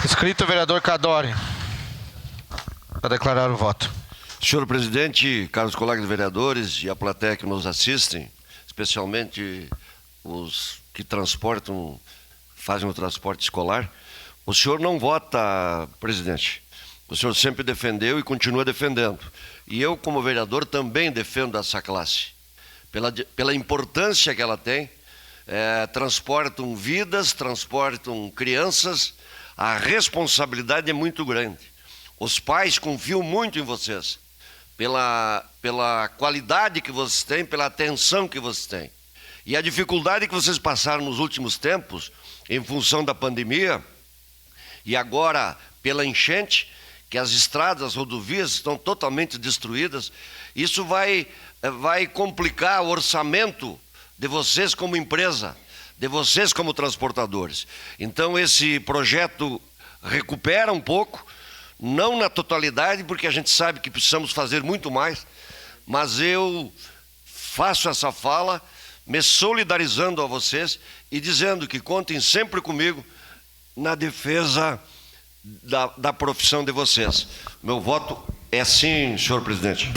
Inscrito o vereador Cadore, para declarar o voto. Senhor presidente, caros colegas vereadores e a plateia que nos assistem, especialmente os que fazem o transporte escolar, o senhor não vota, presidente. O senhor sempre defendeu e continua defendendo. E eu, como vereador, também defendo essa classe, pela importância que ela tem. Transportam vidas, transportam crianças, a responsabilidade é muito grande. Os pais confiam muito em vocês, pela qualidade que vocês têm, pela atenção que vocês têm. E a dificuldade que vocês passaram nos últimos tempos, em função da pandemia, e agora pela enchente, que as estradas, as rodovias estão totalmente destruídas, isso vai complicar o orçamento de vocês como empresa, de vocês como transportadores. Então esse projeto recupera um pouco, não na totalidade, porque a gente sabe que precisamos fazer muito mais, mas eu faço essa fala me solidarizando a vocês e dizendo que contem sempre comigo na defesa da profissão de vocês. Meu voto é sim, senhor presidente.